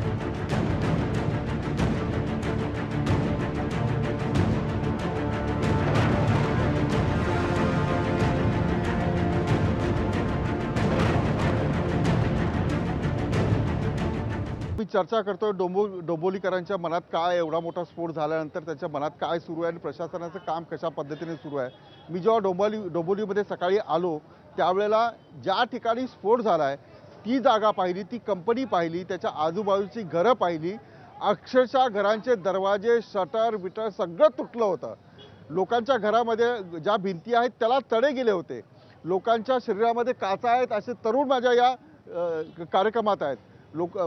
मी चर्चा करतोय डोंबिवलीकरांच्या मनात काय एवढा मोठा स्फोट झाल्यानंतर त्यांच्या मनात काय सुरू आहे आणि प्रशासनाचं काम कशा पद्धतीने सुरू आहे। मी जेव्हा डोंबिवलीमध्ये सकाळी आलो त्यावेळेला ज्या ठिकाणी स्फोट झाला आहे ती जागा पाहिली, ती कंपनी पाहिली, त्याच्या आजूबाजूची घरं पाहिली। अक्षरशः घरांचे दरवाजे, शटर बिटर सगळं तुटलं होतं। लोकांच्या घरामध्ये ज्या भिंती आहेत त्याला तडे गेले होते। लोकांच्या शरीरामध्ये काचा आहेत असे तरुण माझ्या या कार्यक्रमात आहेत।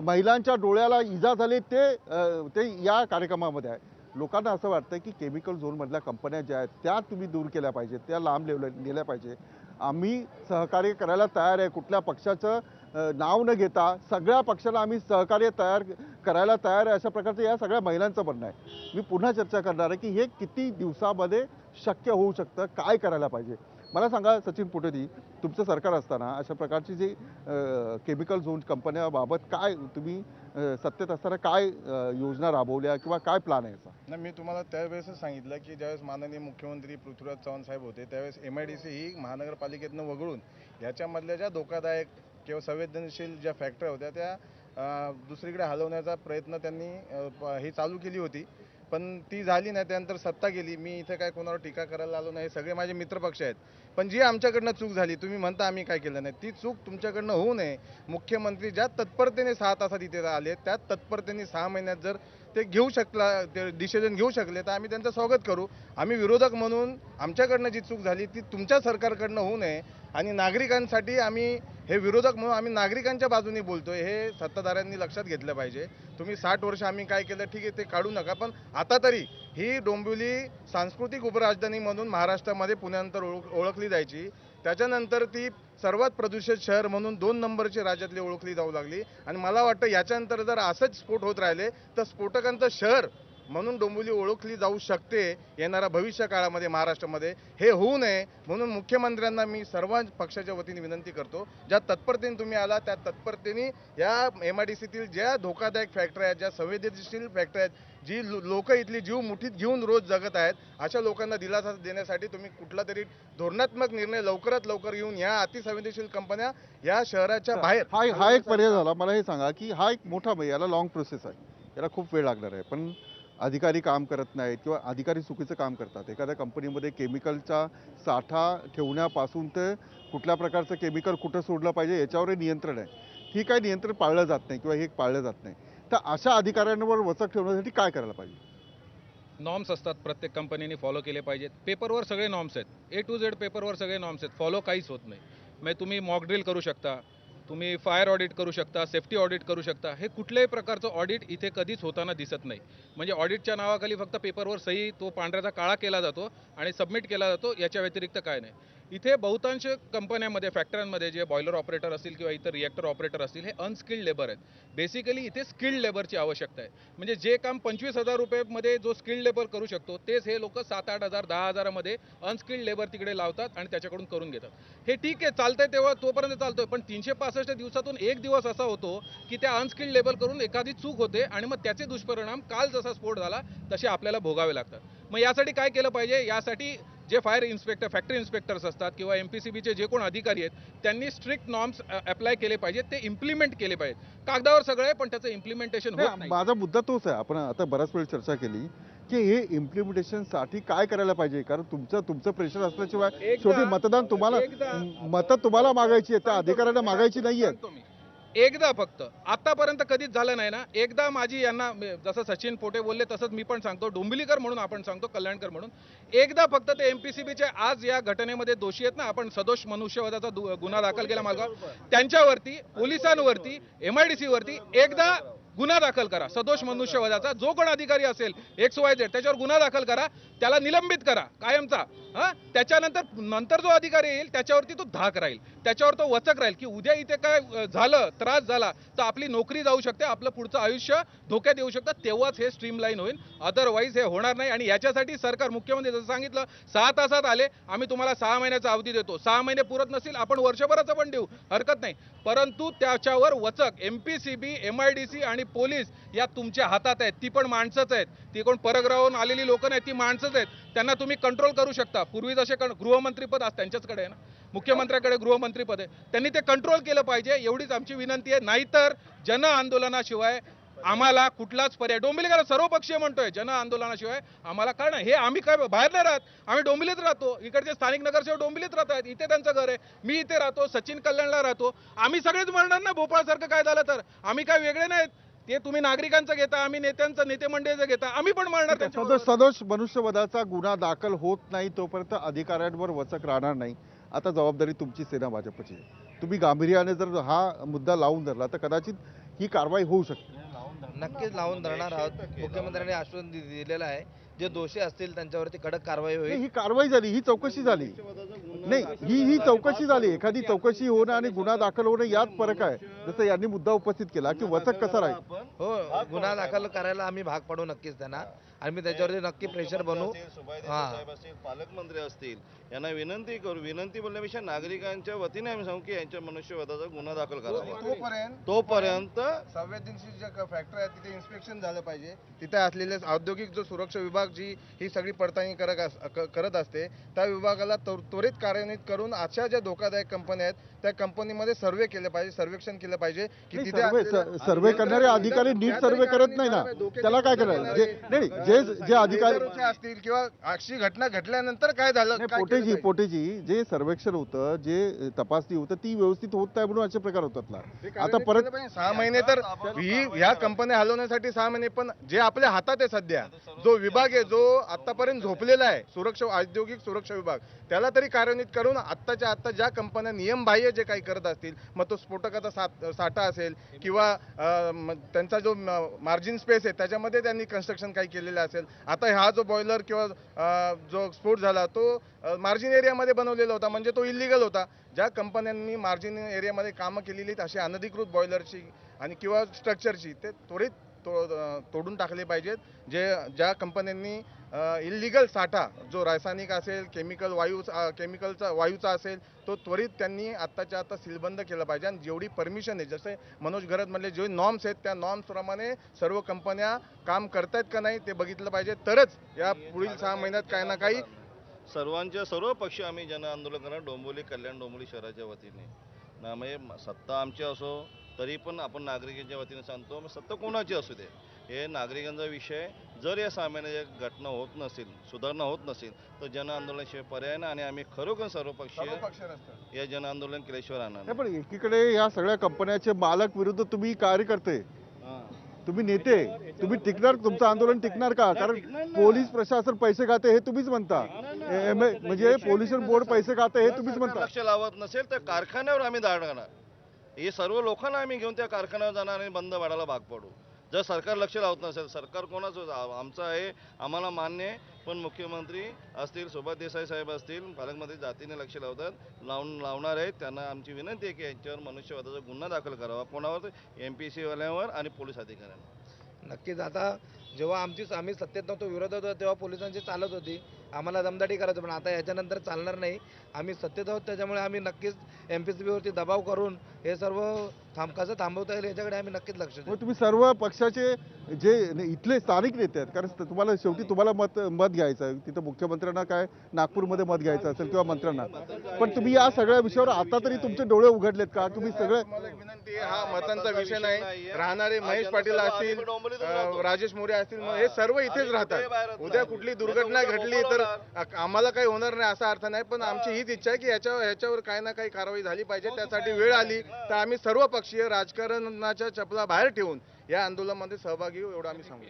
महिलांच्या डोळ्याला इजा झाली ते या कार्यक्रमामध्ये आहे। लोकांना असं वाटतं की केमिकल झोनमधल्या कंपन्या ज्या आहेत त्या तुम्ही दूर केल्या पाहिजेत, त्या लांब नेल्या पाहिजे। आम्ही सहकार्य करायला तयार आहे, कुठल्या पक्षाचं नाव न घेता सगळ्या पक्षाला आम्ही सहकार्य करायला तयार आहे, अशा प्रकारचं या सगळ्या महिलांचं म्हणणं आहे। मी पुन्हा चर्चा करणार आहे की हे किती दिवसामध्ये शक्य होऊ शकतं, काय करायला पाहिजे। मला सांगा सचिन पोटेदी, तुमचं सरकार असताना अशा प्रकारची जी केमिकल झोन कंपन्याबाबत काय तुम्ही सत्तेत असताना काय योजना राबवल्या किंवा काय प्लॅन आहे याचा? नाही, मी तुम्हाला त्यावेळेसच सांगितलं की ज्यावेळेस माननीय मुख्यमंत्री पृथ्वीराज चव्हाण साहेब होते त्यावेळेस MIDC ही महानगरपालिकेतनं वगळून याच्यामधल्या ज्या धोकादायक किंवा संवेदनशील ज्या फॅक्टऱ्या होत्या त्या दुसरीकडे हलवण्याचा प्रयत्न त्यांनी ही चालू केली होती, पण ती झाली नाही। त्यानंतर सत्ता गेली। मी इथे काय कोणावर टीका करायला आलो नाही, सगळे माझे मित्रपक्ष आहेत। पण जी आमच्याकडनं चूक झाली, तुम्ही म्हणता आम्ही काय केलं नाही, ती चूक तुमच्याकडनं होऊ नये। मुख्यमंत्री ज्या तत्परतेने 6 तासात इथे आले, त्या तत्परतेने 6 महिन्यात जर ते ते डिसिजन घेऊ शकले तर आम्ही त्यांचं स्वागत करू। आम्ही विरोधक म्हणून आमच्याकडनं जी चूक झाली ती तुमच्या सरकारकडनं होऊ नये आणि नागरिकांसाठी आम्ही हे विरोधक म्हणून आम्ही नागरिकांच्या बाजूने बोलतोय, हे सत्ताधाऱ्यांनी लक्षात घेतलं पाहिजे। तुम्ही 60 वर्ष आम्ही काय केलं ठीक आहे ते काढू नका, पण आता तरी ही डोंबिवली सांस्कृतिक उपराजधानी म्हणून महाराष्ट्रामध्ये पुण्यानंतर ओळखली जायची, त्याच्यानंतर ती सर्वात प्रदूषित शहर म्हणून 2 नंबरची राज्यातली ओळखली जाऊ लागली। आणि मला वाटतं याच्यानंतर जर असंच स्फोट होत राहिले तर स्फोटकांचं शहर म्हणून डोंबिवली ओळखली जाऊ शकते येणाऱ्या भविष्य काळामध्ये महाराष्ट्रामध्ये। हे होऊ नये म्हणून मुख्यमंत्र्यांना मी सर्व पक्षाच्या वतीने विनंती करतो, ज्या तत्परतेने तुम्ही आला त्या तत्परतेने या MIDCतील ज्या धोकादायक फॅक्टऱ्या आहेत, ज्या संवेदनशील फॅक्टऱ्या आहेत, जी लोक इथली जीव मुठीत घेऊन रोज जगत आहेत, अशा लोकांना दिलासा देण्यासाठी तुम्ही कुठला तरी धोरणात्मक निर्णय लवकरात लवकर घेऊन या अतिसंवेदनशील कंपन्या या शहराच्या बाहेर। हा एक पर्याय झाला। मला हे सांगा की हा एक मोठा याला लॉंग प्रोसेस आहे, याला खूप वेळ लागणार आहे, पण अधिकारी काम करत नाहीत किंवा अधिकारी चुकीचं काम करतात। एखाद्या कंपनीमध्ये केमिकलचा साठा ठेवण्यापासून ते कुठल्या प्रकारचं केमिकल कुठं सोडलं पाहिजे याच्यावर नियंत्रण आहे। ही काय नियंत्रण पाळलं जात नाही किंवा हे पाळलं जात नाही, तर अशा अधिकाऱ्यांवर वचक ठेवण्यासाठी काय करायला पाहिजे? नॉर्म्स असतात, प्रत्येक कंपनीने फॉलो केले पाहिजेत। पेपरवर सगळे नॉर्म्स आहेत, A to Z पेपरवर सगळे नॉर्म्स आहेत, फॉलो काहीच होत नाही। मग तुम्ही मॉक ड्रिल करू शकता, तुम्ही फायर ऑडिट करू शकता, सेफ्टी ऑडिट करू शकता, हे कुठल्याही प्रकारचं ऑडिट इथे कधीच होताना दिसत नाही। म्हणजे ऑडिटच्या नावाखाली फक्त पेपरवर सही तो पांढऱ्याचा काळा केला जातो आणि सबमिट केला जातो, याच्या व्यतिरिक्त काय नाही। इथे बहुतांश कंपन्यांमध्ये फॅक्टऱ्यांमध्ये जे बॉयलर ऑपरेटर असतील किंवा इतर रिएक्टर ऑपरेटर असतील हे अनस्किल्ड लेबर आहेत। बेसिकली इथे स्किल्ड लेबरची आवश्यकता आहे। म्हणजे जे काम 25,000 रुपयामध्ये जो स्किल्ड लेबर करू शकतो तेच हे लोक 7-8 हजार 10 हजारामध्ये अनस्किल्ड लेबर तिकडे लावतात आणि त्याच्याकडून करून घेतात। हे ठीक आहे, चालतंय तेव्हा तोपर्यंत चालतोय, पण 365 दिवसातून एक दिवस असा होतो की त्या अनस्किल्ड लेबर करून एखादी चूक होते आणि मग त्याचे दुष्परिणाम काल जसा स्फोट झाला तसे आपल्याला भोगावे लागतात। मग यासाठी काय केलं पाहिजे? यासाठी जे फायर इन्स्पेक्टर, फॅक्टरी इन्स्पेक्टर्स असतात किंवा MPCBचे जे कोण अधिकारी आहेत त्यांनी स्ट्रिक्ट नॉर्म्स अप्लाय केले पाहिजेत, ते इम्प्लिमेंट केले पाहिजेत। कागदावर सगळं आहे पण त्याचं इम्प्लिमेंटेशन होत नाही। माझा मुद्दा तोच आहे। आपण आता बराच वेळ चर्चा केली की हे इम्प्लिमेंटेशनसाठी काय करायला पाहिजे, कारण तुमचं प्रेशर असल्याशिवाय शेवटी मतदान तुम्हाला मागायची आहे, त्या अधिकाऱ्यांना मागायची नाहीये। एकदा फक्त, आतापर्यंत कधीच झालं नाही ना। एकदा माझी यांना, जसं सचिन पोटे बोलले तसंच मी पण सांगतो, डोंबिवलीकर म्हणून आपण सांगतो, कल्याणकर म्हणून, एकदा फक्त ते MPCBचे आज या घटनेमध्ये दोषी आहेत ना, आपण सदोष मनुष्यवधाचा गुन्हा दाखल केला मालगाव, त्यांच्यावरती, पोलिसांवरती, MIDC वरती एकदा गुन्हा दाखल करा, सदोष मनुष्यवधाचा। जो कोण अधिकारी असेल XYZ त्याच्यावर गुन्हा दाखल करा, त्याला निलंबित करा कायमचा। त्याच्यानंतर जो अधिकारी येईल त्याच्यावरती तो धाक राहील, त्याच्यावर तो वचक राहील की उद्या इथे काय झालं, त्रास झाला तर आपली नोकरी जाऊ शकते, आपलं पुढचं आयुष्य धोक्यात येऊ शकतं, तेव्हाच हे स्ट्रीमलाईन होईल, अदरवाईज हे होणार नाही। आणि याच्यासाठी सरकार, मुख्यमंत्री जसं सांगितलं 6 तासात आले, आम्ही तुम्हाला 6 महिन्याचा अवधी देतो, 6 महिने पुरत नसतील आपण वर्षभराचं पण देऊ, हरकत नाही, परंतु त्याच्यावर वचक MPCB, MIDC आणि पोलीस या तुमच्या हातात आहेत. ती पण माणसंच आहेत, ती कोण परग्रहावरून आलेली लोक नाहीत, ती माणसंच आहेत. त्यांना तुम्ही कंट्रोल करू शकता. पूर्वी जसे गृहमंत्रीपद आज त्यांच्याचकडे आहे ना, मुख्यमंत्र्याकडे गृहमंत्रीपद आहे, त्यांनी ते कंट्रोल केलं पाहिजे, एवढीच आमची विनंती आहे. नाहीतर जन आंदोलनाशिवाय आम्हाला कुठलाच पर्याय, डोंबिवलीकर सर्वपक्षीय म्हणतोय, जन आंदोलनाशिवाय आम्हाला काय नाही. हे आम्ही काय बाहेर नाही राहत, आम्ही डोंबिवलीत राहतो. इकडचे स्थानिक नगरसेवक डोंबिवलीत राहतात, इथे त्यांचं घर आहे. मी इथे राहतो, सचिन कल्याणला राहतो. आम्ही सगळेच म्हणणार ना, भोपाळसारखं काय झालं तर. आम्ही काय वेगळे नाहीत. ते तुम्ही नागरिकांचं घेता, आम्ही नेत्यांचं, नेते मंडळीचं घेता, आम्ही पण मारणार त्यांच्याबरोबर. सदोष मनुष्यवधाचा गुन्हा दाखल होत नाही तोपर्यंत अधिकाऱ्यांवर वचक राहणार नाही. आता जबाबदारी तुमची, सेना भाजपची आहे. तुम्ही गांभीर्याने जर हा मुद्दा लावून धरला तर कदाचित ही कारवाई होऊ शकते. नक्कीच लावून धरणार आहोत. मुख्यमंत्र्यांनी आश्वासन दिलेलं आहे, जे दोषी असतील त्यांच्यावरती कडक कारवाई नाही, होईल. ही कारवाई झाली, ही चौकशी झाली. नाही, ही चौकशी झाली. एखादी चौकशी होणं आणि गुन्हा दाखल होणं यात फरक आहे. जसं यांनी मुद्दा उपस्थित केला की वचक कसा राहील. हो, गुन्हा दाखल करायला आम्ही भाग पाडू नक्कीच त्यांना. आम्ही त्याच्यावरती नक्की प्रेशर बनवू. पालकमंत्री असतील यांना विनंती करू. विनंती बोलण्यापेक्षा नागरिकांच्या वतीने आम्ही सांगू की यांच्या मनुष्यवधाचा गुन्हा दाखल करावा. तोपर्यंत संवेदनशील ज्या फॅक्टरी आहेत तिथे इन्स्पेक्शन झालं पाहिजे. तिथे असलेले औद्योगिक जो सुरक्षा विभाग जी ही सगळी पडताळणी करत असते, त्या विभागाला त्वरित कार्यान्वित करून अशा ज्या धोकादायक कंपन्या आहेत त्या कंपनीमध्ये सर्वे केले पाहिजे, सर्वेक्षण केलं पाहिजे की तिथे सर्वे करणारे अधिकारी नीट सर्वे करत नाही ना, त्याला काय करायला. नाही, जे अधिकारी असतील किंवा अशी घटना घडल्यानंतर काय झालं, काय केलं पाहिजे? पोटेजी जे सर्वेक्षण होतं, जे तपासणी होतं ती व्यवस्थित होत नाही म्हणून असे प्रकार होतात ना. ते आता कार्यान्वित परत केलं पाहिजे. 6 महिने तर ह्या कंपन्या हलवण्यासाठी 6 महिने, पण जे आपल्या हातात आहे सध्या जो विभाग आहे, जो आतापर्यंत झोपलेला आहे, औद्योगिक सुरक्षा विभाग, त्याला तरी कार्यान्वित करून आत्ताच्या आत्ता ज्या कंपन्या नियमबाह्य जे काही करत असतील, मग तो स्फोटकाचा साठा असेल किंवा त्यांचा जो मार्जिन स्पेस आहे त्याच्यामध्ये त्यांनी कन्स्ट्रक्शन काही केलेलं असेल. आता हा जो बॉयलर किंवा जो स्फोट झाला तो मार्जिन एरियामध्ये बनवलेला होता, म्हणजे तो इलिगल होता. ज्या कंपन्यांनी मार्जिन एरियामध्ये कामं केलेली आहेत अशी अनधिकृत बॉयलरची आणि किंवा स्ट्रक्चरची, ते त्वरित तोडून टाकले पाहिजेत. ज्या कंपन्यांनी इलिगल साठा जो रासायनिक असेल, केमिकलचा वायूचा असेल, तो त्वरित त्यांनी आत्ताच्या आता सीलबंद केला पाहिजे. आणि जेवढी परमिशन आहे, जसे मनोज घरत म्हणले, जे नॉर्म्स आहेत त्या नॉर्म्सप्रमाणे सर्व कंपन्या काम करतायत का नाही ते बघितलं पाहिजे. तरच या पुढील 6 महिन्यात काही ना काही सर्व पक्ष आम्ही जन आंदोलन करणार. डोंबिवली, कल्याण डोंबिवली शहराच्या वतीने ना, म्हणजे सत्ता आमची असो तरी पण आपण नागरिकांच्या वतीने सांगतो, सत्ता कोणाची असू दे, हे नागरिकांचा विषय. जर या 6 महिन्याच्या घटना होत नसेल, सुधारणा होत नसेल तर जन आंदोलनाशिवाय पर्याय नाही. आणि आम्ही खरोखर सर्वपक्षीय या जन आंदोलन केल्याशिवाय राहणार नाही. पण एकीकडे या सगळ्या कंपन्याचे मालक विरुद्ध तुम्ही कार्यकर्ते, तुम्ही नेते, तुम्ही टिकणार, तुमचं आंदोलन टिकणार का? कारण पोलीस प्रशासन पैसे खाते हे तुम्हीच म्हणता, म्हणजे पोल्युशन बोर्ड पैसे खाते हे तुम्हीच म्हणता. लक्ष लावत नसेल तर कारखान्यावर आम्ही दाडणार. हे सर्व लोकांना आम्ही घेऊन त्या कारखान्यावर जाणार आणि बंद पाडायला भाग पडू. जर सरकार लक्ष लावत नसेल, सरकार कोणाचं आमचं आहे आम्हाला मान्य आहे, पण मुख्यमंत्री असतील, सुभाष देसाई साहेब असतील, पालकमंत्री जातीने लक्ष लावणार आहेत. त्यांना आमची विनंती आहे की यांच्यावर मनुष्यवधाचा गुन्हा दाखल करावा. कोणावर? MPC वाल्यांवर आणि पोलीस अधिकाऱ्यांवर. नक्कीच. आता जेव्हा आम्ही सत्तेत नव्हतो, विरोधात होतो, तेव्हा पोलिसांची चालत होती, आम्हाला दमदाटी करायचं. पण आता याच्यानंतर चालणार नाही. आम्ही सत्तेत आहोत, त्याच्यामुळे आम्ही नक्कीच MPSB वरती दबाव करून हे सर्व कसं थांबवता येईल याच्याकडे आम्ही नक्कीच लक्ष देऊ. तुम्ही सर्व पक्षाचे जे इथले स्थानिक नेते आहेत, कारण तुम्हाला शेवटी तुम्हाला मत घ्यायचं आहे तिथं. मुख्यमंत्र्यांना काय नागपूरमध्ये मत घ्यायचं असेल किंवा मंत्र्यांना, पण तुम्ही या सगळ्या विषयावर आता तरी तुमचे डोळे उघडलेत का? तुम्ही सगळे विनंती आहे, हा मतांचा विषय नाही. राहणारे महेश पाटील असतील, राजेश मोरे असतील, हे सर्व इथेच राहतात. उद्या कुठली दुर्घटना घडली तर आम्हाला काही होणार नाही असा अर्थ नाही, पण आमची हीच इच्छा आहे की ह्याच्यावर काही ना काही कारवाई झाली पाहिजे. त्यासाठी वेळ आली तर आम्ही सर्व पक्षीय राजकारणाच्या चपला बाहेर ठेवून या आंदोलनामध्ये सहभागी होऊ, एवढं आम्ही सांगू.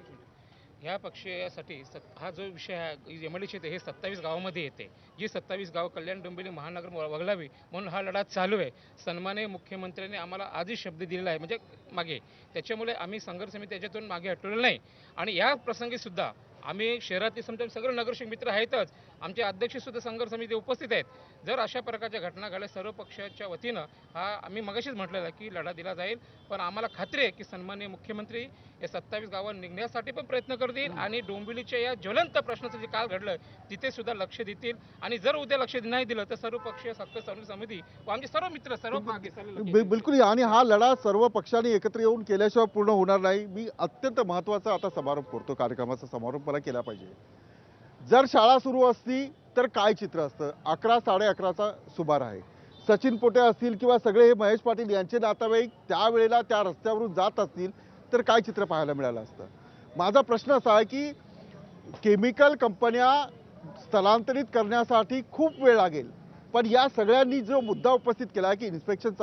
ह्या पक्षासाठी हा जो विषय आहे MIDC हे 27 गावामध्ये येते. जी 27 गाव कल्याण डोंबिवली महानगर वगळावी म्हणून हा लढा चालू आहे. सन्माननीय मुख्यमंत्र्यांनी आम्हाला आधीच शब्द दिलेला आहे, म्हणजे मागे. त्याच्यामुळे आम्ही संघर्ष समिती त्याच्यातून मागे हटवलेलं नाही. आणि या प्रसंगी सुद्धा आम्ही शहरातले समजा सगळे नगरसेवक मित्र आहेतच, आमचे अध्यक्षसुद्धा संघर्ष समिती उपस्थित आहेत. जर अशा प्रकारच्या घटना घडल्या सर्व पक्षाच्या वतीनं हा आम्ही मगाशीच म्हटलेलं की लढा दिला जाईल. पण आम्हाला खात्री आहे की सन्माननीय मुख्यमंत्री हे 27 गावात निघण्यासाठी पण प्रयत्न करतील आणि डोंबिवलीच्या या ज्वलंत प्रश्नाचं जे काल घडलं तिथे सुद्धा लक्ष देतील. आणि जर उद्या लक्ष नाही दिलं तर सर्व पक्षीय समिती व आमचे सर्व मित्र सर्व बिलकुल. आणि हा लढा सर्व पक्षांनी एकत्र येऊन केल्याशिवाय पूर्ण होणार नाही. मी अत्यंत महत्त्वाचा आता समारोप करतो, कार्यक्रमाचा समारोप मला केला पाहिजे. जर शाळा सुरू असती तर काय चित्र असतं? 11, 11:30चा सुमार आहे. सचिन पोटे असतील किंवा सगळे हे महेश पाटील यांचे नातेवाईक त्यावेळेला त्या रस्त्यावरून जात असतील तर काय चित्र पाहायला मिळालं असतं? माझा प्रश्न असा आहे की केमिकल कंपन्या स्थलांतरित करण्यासाठी खूप वेळ लागेल, पण या सगळ्यांनी जो मुद्दा उपस्थित केला आहे की इन्स्पेक्शन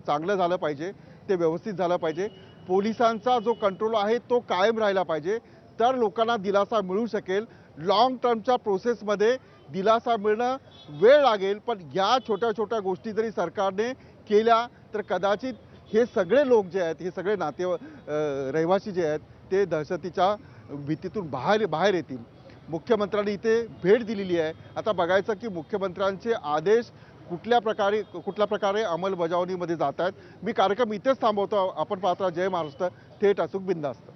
चांगलं झालं पाहिजे, ते व्यवस्थित झालं पाहिजे, पोलिसांचा जो कंट्रोल आहे तो कायम राहिला पाहिजे, तर लोकांना दिलासा मिळू शकेल. लॉंग टर्मच्या प्रोसेसमध्ये दिलासा मिळणं वेळ लागेल, पण या छोट्या छोट्या गोष्टी जरी सरकारने केल्या तर कदाचित हे सगळे लोक जे आहेत, हे सगळे रहिवासी जे आहेत ते दहशतीच्या भीतीतून बाहेर येतील. मुख्यमंत्र्यांनी इथे भेट दिलेली आहे. आता बघायचं की मुख्यमंत्र्यांचे आदेश कुठल्या प्रकारे अंमलबजावणीमध्ये जात आहेत. मी कार्यक्रम इथेच थांबवतो. आपण पाहता जय महाराष्ट्र, थेट अचूक बिनधास्त.